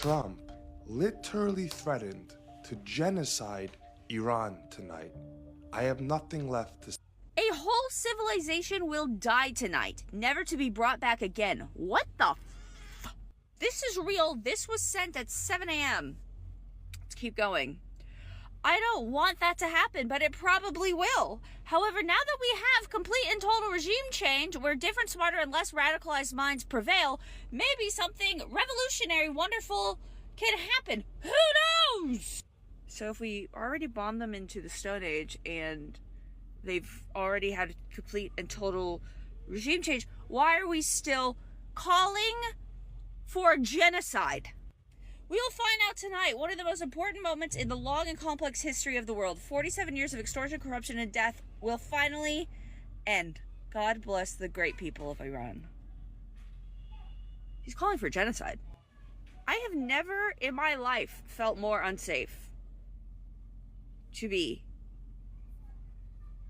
Trump literally threatened to genocide Iran tonight. I have nothing left to say. A whole civilization will die tonight, never to be brought back again. What the f? This is real. This was sent at 7 a.m. Let's keep going. I don't want that to happen, but it probably will. However, now that we have complete and total regime change, where different, smarter, and less radicalized minds prevail, maybe something revolutionary, wonderful can happen. Who knows? So if we already bombed them into the Stone Age and they've already had a complete and total regime change, why are we still calling for genocide? We will find out tonight one of the most important moments in the long and complex history of the world. 47 years of extortion, corruption, and death will finally end. God bless the great people of Iran. He's calling for genocide. I have never in my life felt more unsafe to be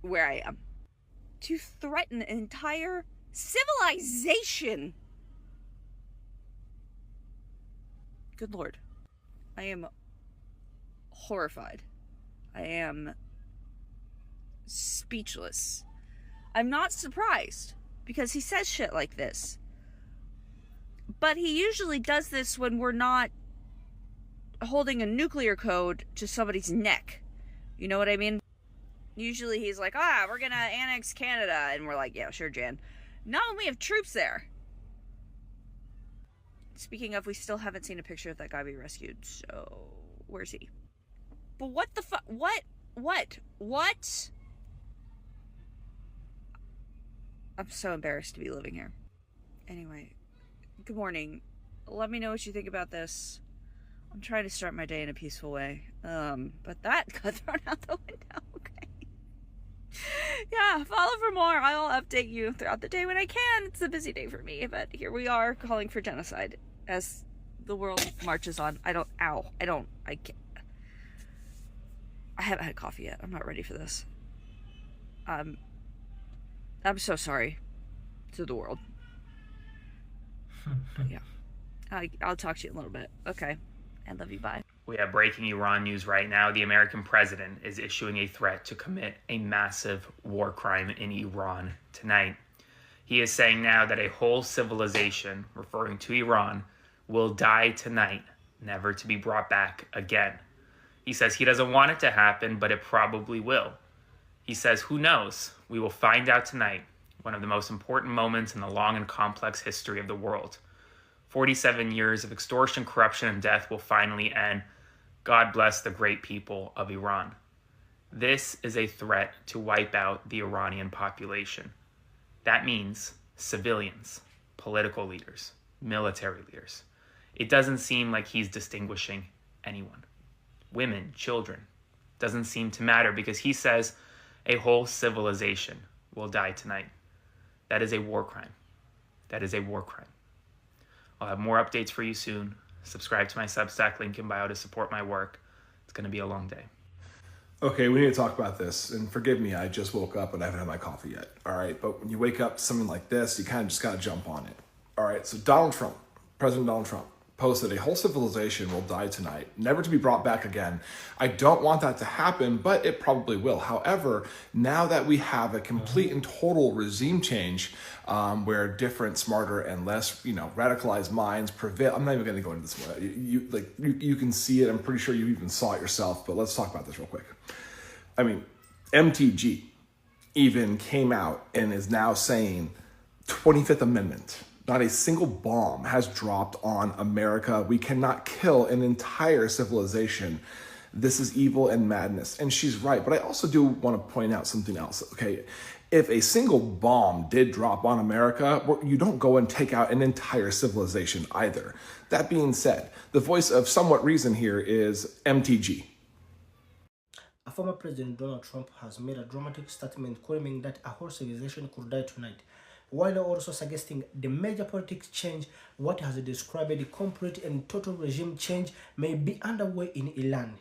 where I am. To threaten an entire civilization. Good Lord. I am horrified. I am speechless. I'm not surprised because he says shit like this. But he usually does this when we're not holding a nuclear code to somebody's neck. You know what I mean? Usually he's like, we're gonna annex Canada. And we're like, yeah, sure, Jan. Not when we have troops there. Speaking of, we still haven't seen a picture of that guy we rescued. So, where's he? But what the fuck? What? I'm so embarrassed to be living here. Anyway, good morning. Let me know what you think about this. I'm trying to start my day in a peaceful way. But that got thrown out the window. Okay. Yeah, follow for more. I'll update you throughout the day when I can. It's a busy day for me, but here we are calling for genocide as the world marches on. I can't. I haven't had coffee yet. I'm not ready for this. I'm so sorry to the world. Yeah. I'll talk to you in a little bit. Okay. I love you. Bye. We have breaking Iran news right now. The American president is issuing a threat to commit a massive war crime in Iran tonight. He is saying now that a whole civilization, referring to Iran, will die tonight, never to be brought back again. He says he doesn't want it to happen, but it probably will. He says, who knows? We will find out tonight, one of the most important moments in the long and complex history of the world. 47 years of extortion, corruption, and death will finally end. God bless the great people of Iran. This is a threat to wipe out the Iranian population. That means civilians, political leaders, military leaders. It doesn't seem like he's distinguishing anyone. Women, children, doesn't seem to matter because he says a whole civilization will die tonight. That is a war crime. That is a war crime. I'll have more updates for you soon. Subscribe to my Substack, link in bio to support my work. It's going to be a long day. Okay, we need to talk about this. And forgive me, I just woke up and I haven't had my coffee yet. All right, but when you wake up to something like this, you kind of just got to jump on it. All right, so President Donald Trump, posted a whole civilization will die tonight, never to be brought back again. I don't want that to happen, but it probably will. However, now that we have a complete and total regime change, where different, smarter, and less, radicalized minds prevail. I'm not even going to go into this more. You can see it. I'm pretty sure you even saw it yourself. But let's talk about this real quick. I mean, MTG even came out and is now saying 25th Amendment. Not a single bomb has dropped on America. We cannot kill an entire civilization. This is evil and madness. And she's right. But I also do want to point out something else. Okay, if a single bomb did drop on America, you don't go and take out an entire civilization either. That being said, the voice of somewhat reason here is MTG. Former President Donald Trump has made a dramatic statement claiming that a whole civilization could die tonight, while also suggesting the major politics change, what has described the complete and total regime change, may be underway in Iran.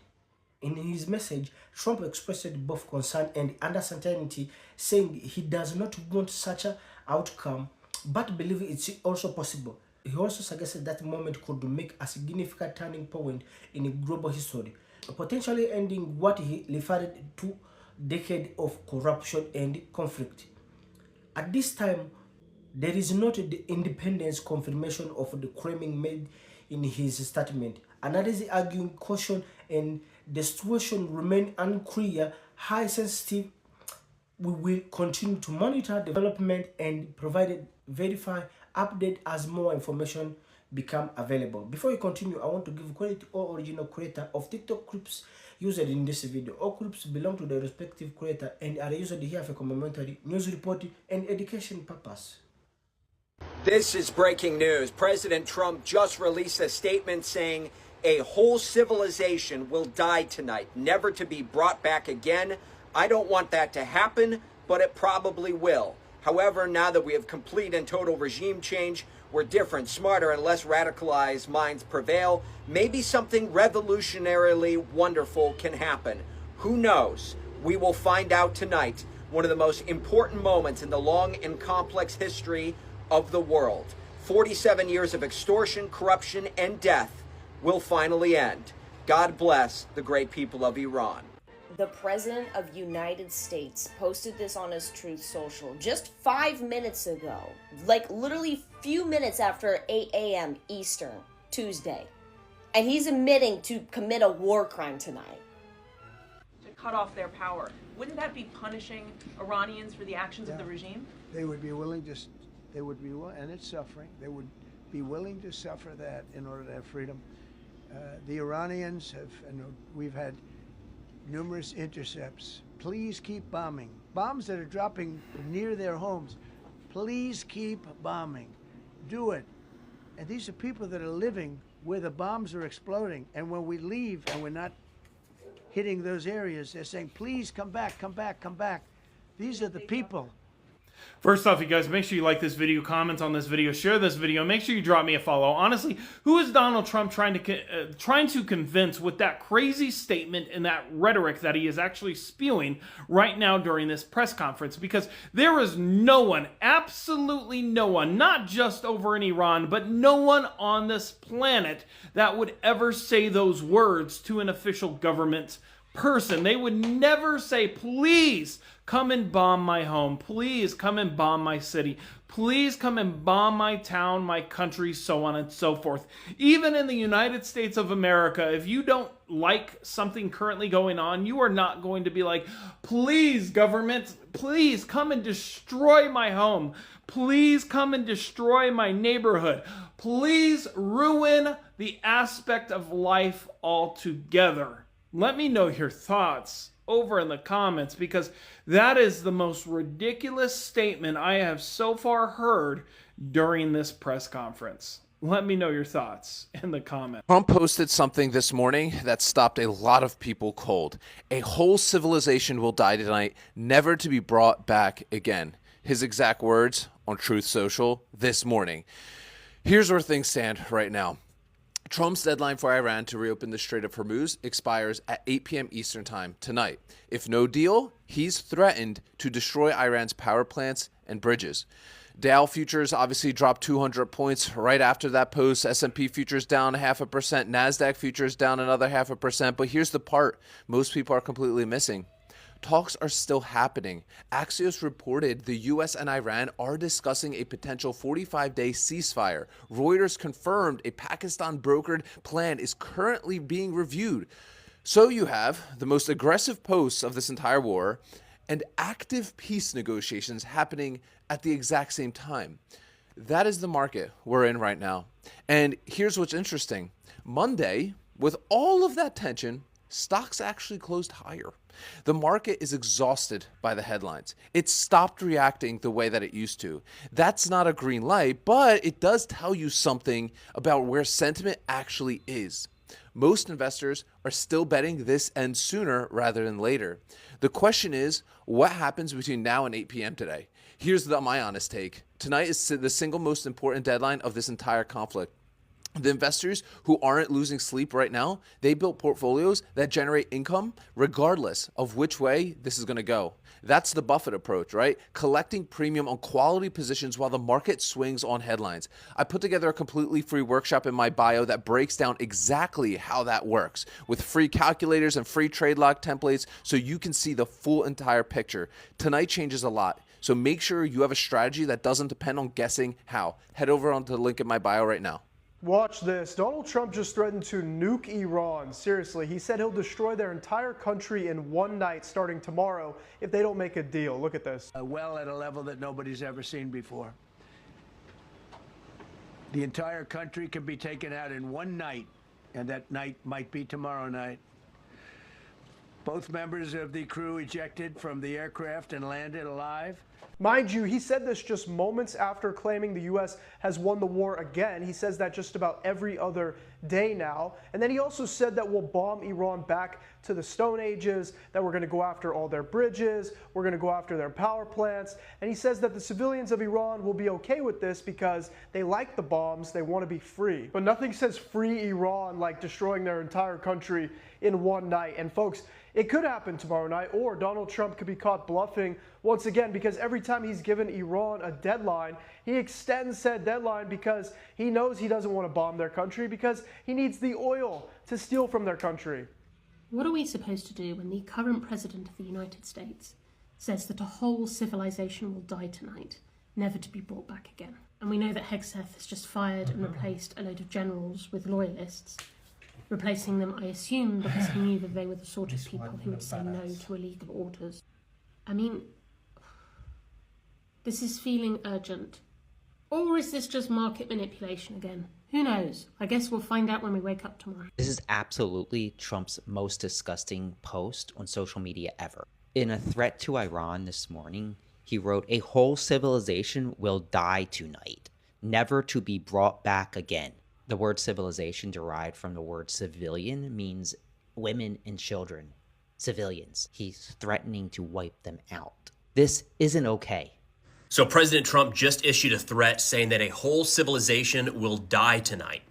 In his message, Trump expressed both concern and uncertainty, saying he does not want such an outcome, but believes it's also possible. He also suggested that moment could make a significant turning point in global history, potentially ending what he referred to decade of corruption and conflict. At this time, there is not the independence confirmation of the claiming made in his statement. Analysts arguing caution and the situation remain unclear, high sensitive. We will continue to monitor development and provide verify update as more information become available. Before we continue, I want to give credit to all original creator of TikTok clips used in this video. All clips belong to the respective creator and are used here for commentary, news reporting, and education purpose. This is breaking news. President Trump just released a statement saying a whole civilization will die tonight, never to be brought back again. I don't want that to happen, but it probably will. However, now that we have complete and total regime change, where different, smarter, and less radicalized minds prevail, maybe something revolutionarily wonderful can happen. Who knows? We will find out tonight. One of the most important moments in the long and complex history of the world. 47 years of extortion, corruption, and death will finally end. God bless the great people of Iran. The President of the United States posted this on his Truth Social just 5 minutes ago, like literally few minutes after 8 a.m. Eastern, Tuesday. And he's admitting to commit a war crime tonight. To cut off their power. Wouldn't that be punishing Iranians for the actions of the regime? They would be willing to, and it's suffering, they would be willing to suffer that in order to have freedom. The Iranians have, and we've had numerous intercepts. Please keep bombing. Bombs that are dropping near their homes. Please keep bombing. Do it. And these are people that are living where the bombs are exploding. And when we leave and we're not hitting those areas, they're saying, please come back, come back, come back. These are the people. First off, you guys, make sure you like this video, comment on this video, share this video, make sure you drop me a follow. Honestly, who is Donald Trump trying to convince with that crazy statement and that rhetoric that he is actually spewing right now during this press conference? Because there is no one, absolutely no one, not just over in Iran, but no one on this planet that would ever say those words to an official government person. They would never say, please come and bomb my home. Please come and bomb my city. Please come and bomb my town, my country, so on and so forth. Even in the United States of America, if you don't like something currently going on, you are not going to be like, please, government, please come and destroy my home. Please come and destroy my neighborhood. Please ruin the aspect of life altogether. Let me know your thoughts over in the comments, because that is the most ridiculous statement I have so far heard during this press conference. Let me know your thoughts in the comments. Trump posted something this morning that stopped a lot of people cold. A whole civilization will die tonight, never to be brought back again. His exact words on Truth Social this morning. Here's where things stand right now. Trump's deadline for Iran to reopen the Strait of Hormuz expires at 8 p.m. Eastern Time tonight. If no deal, he's threatened to destroy Iran's power plants and bridges. Dow futures obviously dropped 200 points right after that post. S&P futures down 0.5%. NASDAQ futures down another 0.5%. But here's the part most people are completely missing. Talks are still happening. Axios reported the U.S. and Iran are discussing a potential 45-day ceasefire. Reuters confirmed a Pakistan-brokered plan is currently being reviewed. So you have the most aggressive posts of this entire war and active peace negotiations happening at the exact same time. That is the market we're in right now. And here's what's interesting. Monday, with all of that tension, stocks actually closed higher. The market is exhausted by the headlines. It stopped reacting the way that it used to. That's not a green light, but it does tell you something about where sentiment actually is. Most investors are still betting this ends sooner rather than later. The question is, what happens between now and 8 p.m. today? Here's my honest take. Tonight is the single most important deadline of this entire conflict. The investors who aren't losing sleep right now, they built portfolios that generate income regardless of which way this is going to go. That's the Buffett approach, right? Collecting premium on quality positions while the market swings on headlines. I put together a completely free workshop in my bio that breaks down exactly how that works with free calculators and free trade lock templates so you can see the full entire picture. Tonight changes a lot. So make sure you have a strategy that doesn't depend on guessing how. Head over onto the link in my bio right now. Watch this. Donald Trump just threatened to nuke Iran. Seriously, he said he'll destroy their entire country in one night starting tomorrow if they don't make a deal. Look at this. Well, at a level that nobody's ever seen before. The entire country can be taken out in one night, and that night might be tomorrow night. Both members of the crew ejected from the aircraft and landed alive. Mind you, he said this just moments after claiming the U.S. has won the war again. He says that just about every other day now. And then he also said that we'll bomb Iran back to the Stone Ages, that we're going to go after all their bridges, we're going to go after their power plants. And he says that the civilians of Iran will be okay with this because they like the bombs, they want to be free. But nothing says free Iran like destroying their entire country in one night. And folks, it could happen tomorrow night, or Donald Trump could be caught bluffing once again, because every time he's given Iran a deadline, he extends said deadline because he knows he doesn't want to bomb their country because he needs the oil to steal from their country. What are we supposed to do when the current president of the United States says that a whole civilization will die tonight, never to be brought back again? And we know that Hegseth has just fired and replaced a load of generals with loyalists, replacing them, I assume, because he knew that they were the sort of people who would say no to illegal orders. I mean, this is feeling urgent. Or is this just market manipulation again? Who knows? I guess we'll find out when we wake up tomorrow. This is absolutely Trump's most disgusting post on social media ever. In a threat to Iran this morning, he wrote, "A whole civilization will die tonight, never to be brought back again." The word civilization, derived from the word civilian, means women and children. Civilians. He's threatening to wipe them out. This isn't okay. So President Trump just issued a threat saying that a whole civilization will die tonight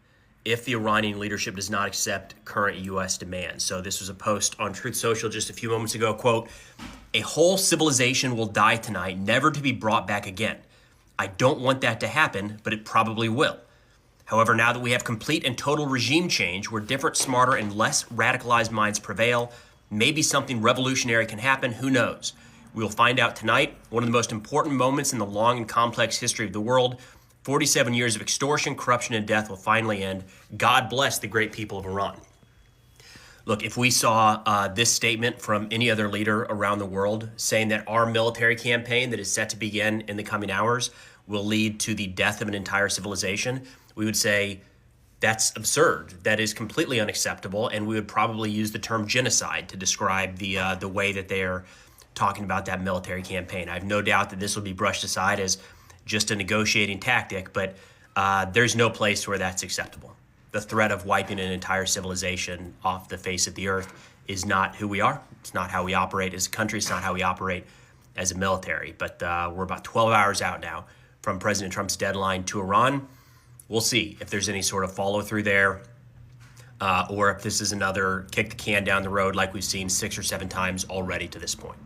if the Iranian leadership does not accept current U.S. demands. So this was a post on Truth Social just a few moments ago. Quote, "A whole civilization will die tonight, never to be brought back again. I don't want that to happen, but it probably will. However, now that we have complete and total regime change where different, smarter, and less radicalized minds prevail, maybe something revolutionary can happen. Who knows? We will find out tonight. One of the most important moments in the long and complex history of the world. 47 years of extortion, corruption, and death will finally end. God bless the great people of Iran." Look, if we saw this statement from any other leader around the world saying that our military campaign that is set to begin in the coming hours will lead to the death of an entire civilization, we would say that's absurd. That is completely unacceptable, and we would probably use the term genocide to describe the way that they are talking about that military campaign. I have no doubt that this will be brushed aside as just a negotiating tactic, but there's no place where that's acceptable. The threat of wiping an entire civilization off the face of the earth is not who we are. It's not how we operate as a country. It's not how we operate as a military. But we're about 12 hours out now from President Trump's deadline to Iran. We'll see if there's any sort of follow through there, or if this is another kick the can down the road like we've seen 6 or 7 times already to this point.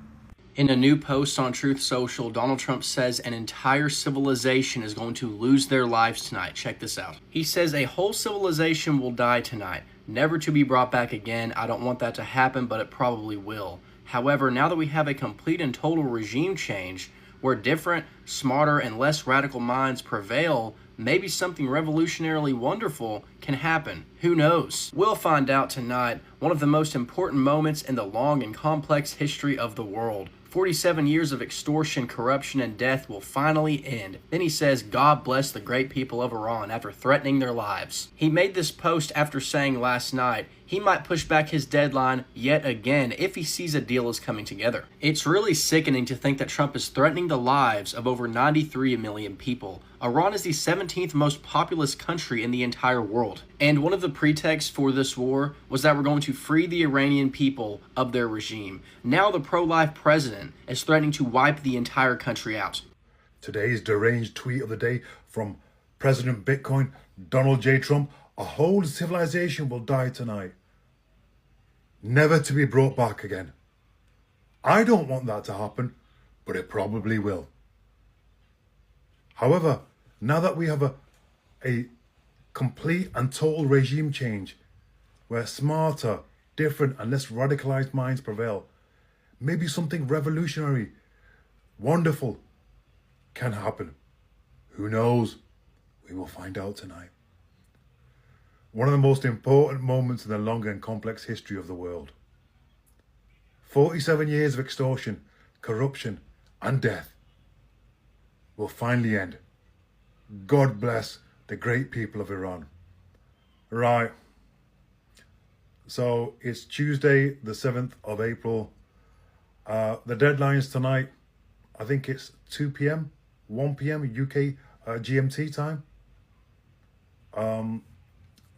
In a new post on Truth Social, Donald Trump says an entire civilization is going to lose their lives tonight. Check this out. He says a whole civilization will die tonight, never to be brought back again. I don't want that to happen, but it probably will. However, now that we have a complete and total regime change where different, smarter, and less radical minds prevail, maybe something revolutionarily wonderful can happen. Who knows? We'll find out tonight, one of the most important moments in the long and complex history of the world. 47 years of extortion, corruption, and death will finally end. Then he says, God bless the great people of Iran, after threatening their lives. He made this post after saying last night he might push back his deadline yet again if he sees a deal is coming together. It's really sickening to think that Trump is threatening the lives of over 93 million people. Iran is the 17th most populous country in the entire world. And one of the pretexts for this war was that we're going to free the Iranian people of their regime. Now the pro-life president is threatening to wipe the entire country out. Today's deranged tweet of the day from President Bitcoin, Donald J. Trump, A whole civilization will die tonight, never to be brought back again. I don't want that to happen, but it probably will. However, now that we have a complete and total regime change, where smarter, different and less radicalized minds prevail, maybe something revolutionary, wonderful can happen. Who knows? We will find out tonight. One of the most important moments in the long and complex history of the world. 47 years of extortion, corruption and death will finally end. God bless the great people of Iran. Right. So it's Tuesday, the 7th of April. The deadline is tonight. I think it's 2 p.m., 1 p.m. UK GMT time.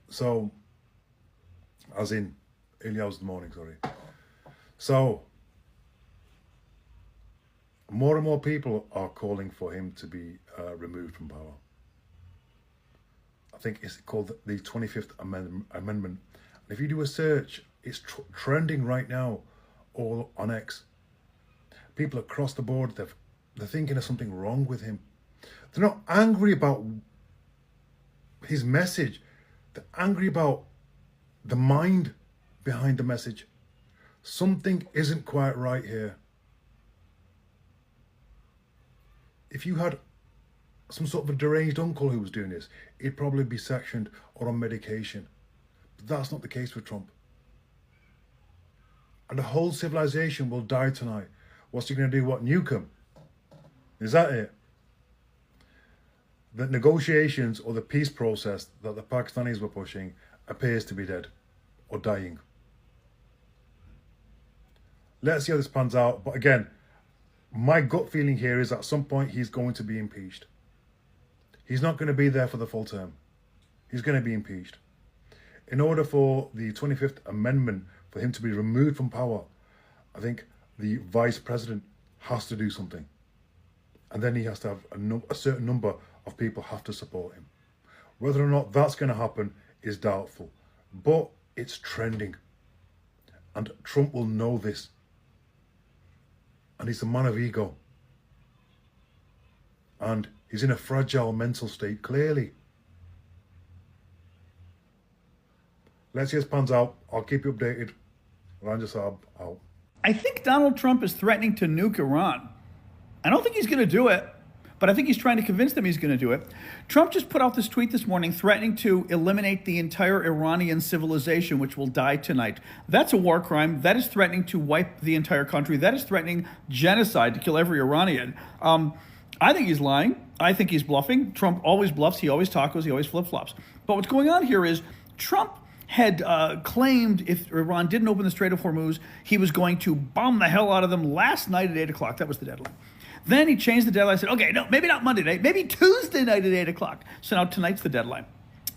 So, as in early hours of the morning, sorry. So, more and more people are calling for him to be removed from power. I think it's called the 25th Amendment. And if you do a search, it's trending right now, all on X. People across the board, they're thinking there's something wrong with him. They're not angry about his message. They're angry about the mind behind the message. Something isn't quite right here. If you had some sort of a deranged uncle who was doing this, he'd probably be sectioned or on medication. But that's not the case with Trump. And the whole civilization will die tonight. What's he going to do? What, nuke him? Is that it? The negotiations or the peace process that the Pakistanis were pushing appears to be dead or dying. Let's see how this pans out. But again, my gut feeling here is at some point he's going to be impeached. He's not going to be there for the full term. He's going to be impeached. In order for the 25th Amendment, for him to be removed from power, I think the vice president has to do something. And then he has to have a certain number of people have to support him. Whether or not that's going to happen is doubtful. But it's trending. And Trump will know this. And he's a man of ego. And he's in a fragile mental state, clearly. Let's see how this pans out. I'll keep you updated. Ranja Saab, out. I think Donald Trump is threatening to nuke Iran. I don't think he's going to do it, but I think he's trying to convince them he's going to do it. Trump just put out this tweet this morning threatening to eliminate the entire Iranian civilization, which will die tonight. That's a war crime. That is threatening to wipe the entire country. That is threatening genocide, to kill every Iranian. I think he's lying. I think he's bluffing. Trump always bluffs. He always tacos. He always flip-flops. But what's going on here is Trump had claimed if Iran didn't open the Strait of Hormuz, he was going to bomb the hell out of them last night at 8 o'clock. That was the deadline. Then he changed the deadline. Said, okay, no, maybe not Monday night, maybe Tuesday night at 8 o'clock. So now tonight's the deadline.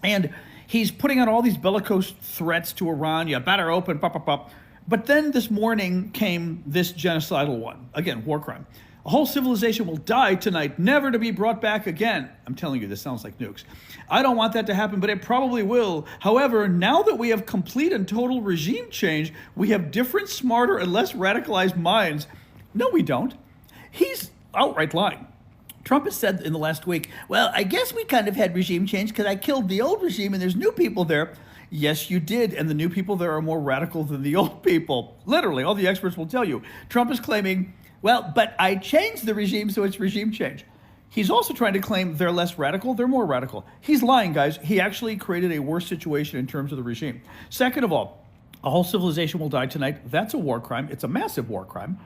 And he's putting out all these bellicose threats to Iran. You better open, pop, pop, pop. But then this morning came this genocidal one. Again, war crime. A whole civilization will die tonight, never to be brought back again. I'm telling you, this sounds like nukes. I don't want that to happen, but it probably will. However, now that we have complete and total regime change, we have different, smarter, and less radicalized minds. No, we don't. He's outright lying. Trump has said in the last week, well, I guess we kind of had regime change because I killed the old regime and there's new people there. Yes, you did. And the new people there are more radical than the old people. Literally, all the experts will tell you. Trump is claiming, well, but I changed the regime, so it's regime change. He's also trying to claim they're less radical. They're more radical. He's lying, guys. He actually created a worse situation in terms of the regime. Second of all, a whole civilization will die tonight. That's a war crime. It's a massive war crime.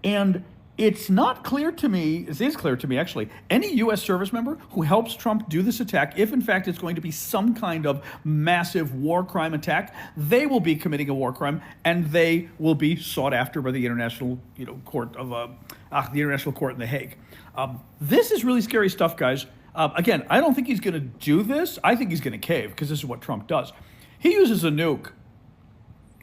And it's not clear to me, it is clear to me actually, any U.S. service member who helps Trump do this attack, if in fact it's going to be some kind of massive war crime attack, they will be committing a war crime and they will be sought after by the International Court of the International Court in The Hague. This is really scary stuff, guys. Again, I don't think he's going to do this. I think he's going to cave because this is what Trump does. He uses a nuke.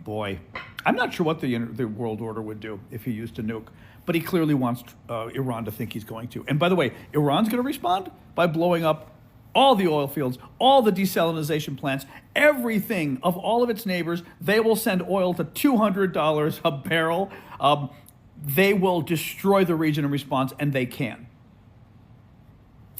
Boy, I'm not sure what the world order would do if he used a nuke. But he clearly wants Iran to think he's going to. And by the way, Iran's going to respond by blowing up all the oil fields, all the desalination plants, everything of all of its neighbors. They will send oil to $200 a barrel. They will destroy the region in response, and they can.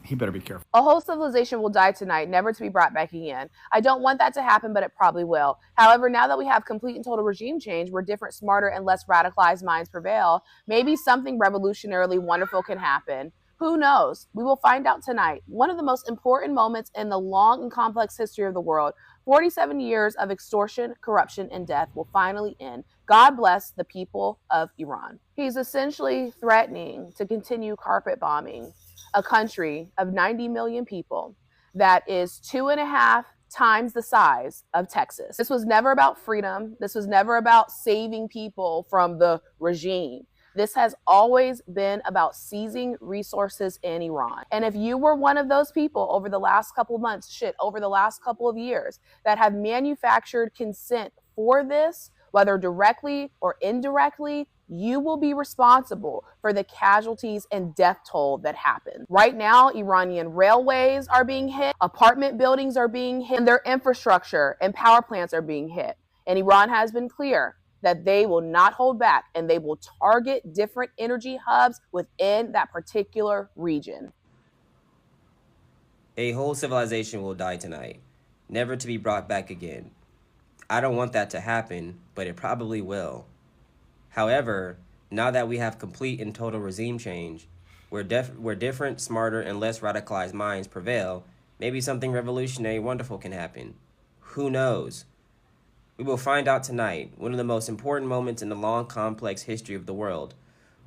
He better be careful. A whole civilization will die tonight, never to be brought back again. I don't want that to happen, but it probably will. However, now that we have complete and total regime change, where different, smarter, and less radicalized minds prevail, maybe something revolutionarily wonderful can happen. Who knows? We will find out tonight. One of the most important moments in the long and complex history of the world, 47 years of extortion, corruption, and death will finally end. God bless the people of Iran. He's essentially threatening to continue carpet bombing a country of 90 million people that is 2.5 times the size of Texas. This was never about freedom. This was never about saving people from the regime. This has always been about seizing resources in Iran. And if you were one of those people over the last couple of months, over the last couple of years, that have manufactured consent for this, whether directly or indirectly, you will be responsible for the casualties and death toll that happened. Right now, Iranian railways are being hit, apartment buildings are being hit, and their infrastructure and power plants are being hit. And Iran has been clear that they will not hold back and they will target different energy hubs within that particular region. A whole civilization will die tonight, never to be brought back again. I don't want that to happen, but it probably will. However, now that we have complete and total regime change, where different, smarter, and less radicalized minds prevail, maybe something revolutionary wonderful can happen. Who knows? We will find out tonight, one of the most important moments in the long, complex history of the world.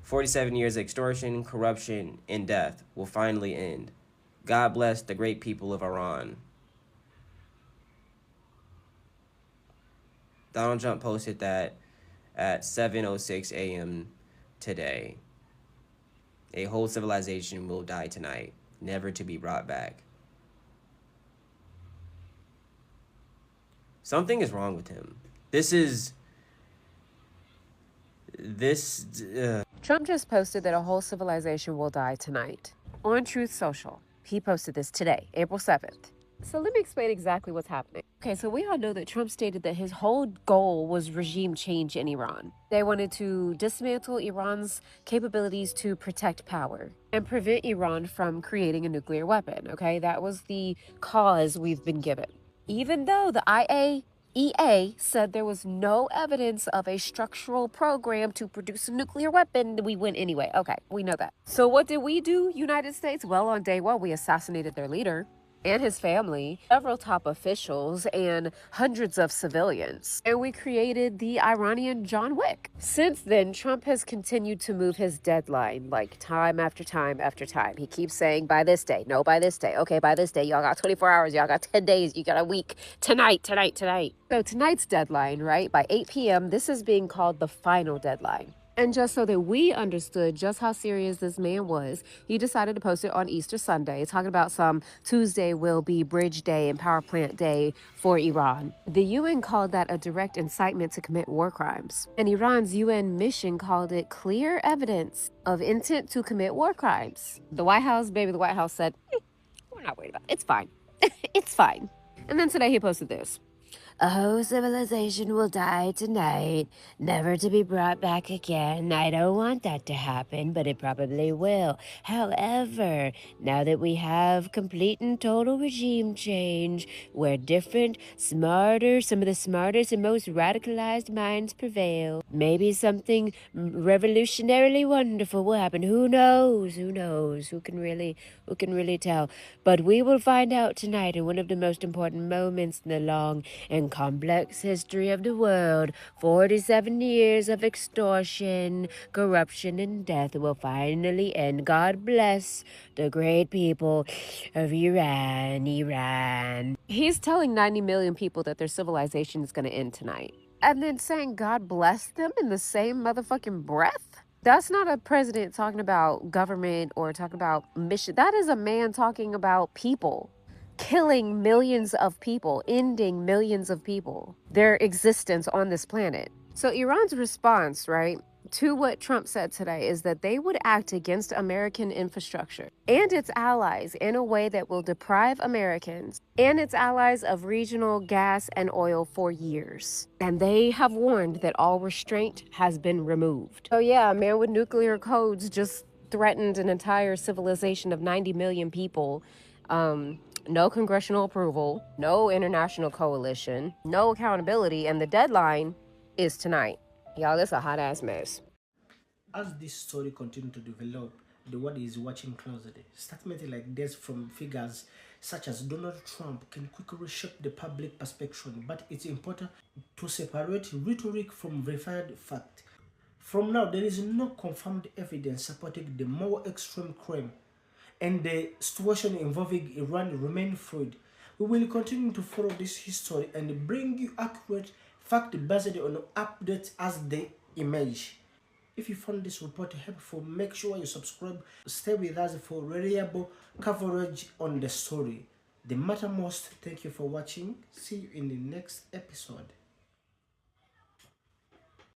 47 years of extortion, corruption, and death will finally end. God bless the great people of Iran. Donald Trump posted that at 7:06 a.m. today. A whole civilization will die tonight, never to be brought back. Something is wrong with him. Trump just posted that a whole civilization will die tonight. On Truth Social, he posted this today, April 7th. So let me explain exactly what's happening. Okay, so we all know that Trump stated that his whole goal was regime change in Iran. They wanted to dismantle Iran's capabilities to protect power and prevent Iran from creating a nuclear weapon, okay? That was the cause we've been given. Even though the IAEA said there was no evidence of a structural program to produce a nuclear weapon, we went anyway. Okay, we know that. So what did we do, United States? Well, on day one, we assassinated their leader and his family, several top officials, and hundreds of civilians. And we created the Iranian John Wick. Since then, Trump has continued to move his deadline, like time after time after time. He keeps saying, by this day, no, by this day, okay, by this day, y'all got 24 hours, y'all got 10 days, you got a week, tonight. So tonight's deadline, right, by 8 p.m., this is being called the final deadline. And just so that we understood just how serious this man was, he decided to post it on Easter Sunday, talking about some Tuesday will be Bridge Day and Power Plant Day for Iran. The UN called that a direct incitement to commit war crimes. And Iran's UN mission called it clear evidence of intent to commit war crimes. The White House said, we're not worried about it. It's fine. It's fine. And then today he posted this. A whole civilization will die tonight, never to be brought back again. I don't want that to happen, but it probably will. However, now that we have complete and total regime change, where some of the smartest and most radicalized minds prevail, maybe something revolutionarily wonderful will happen. Who knows? Who can really tell? But we will find out tonight in one of the most important moments in the long and complex history of the world. 47 years of extortion, corruption, and death will finally end. God bless the great people of Iran. He's telling 90 million people that their civilization is going to end tonight. And then saying God bless them in the same motherfucking breath? That's not a president talking about government or talking about mission. That is a man talking about people. Killing millions of people, ending millions of people, their existence on this planet. So Iran's response, right, to what Trump said today is that they would act against American infrastructure and its allies in a way that will deprive Americans and its allies of regional gas and oil for years. And they have warned that all restraint has been removed. So yeah, a man with nuclear codes just threatened an entire civilization of 90 million people. No congressional approval, no international coalition, no accountability, and the deadline is tonight. Y'all, it's a hot ass mess. As this story continues to develop, the world is watching closely. Statements like this from figures such as Donald Trump can quickly shape the public perception, but it's important to separate rhetoric from verified fact. From now, there is no confirmed evidence supporting the more extreme claim, and the situation involving Iran remains fluid. We will continue to follow this history and bring you accurate facts based on updates as they emerge. If you found this report helpful, make sure you subscribe. Stay with us for reliable coverage on the story. The matter most. Thank you for watching. See you in the next episode.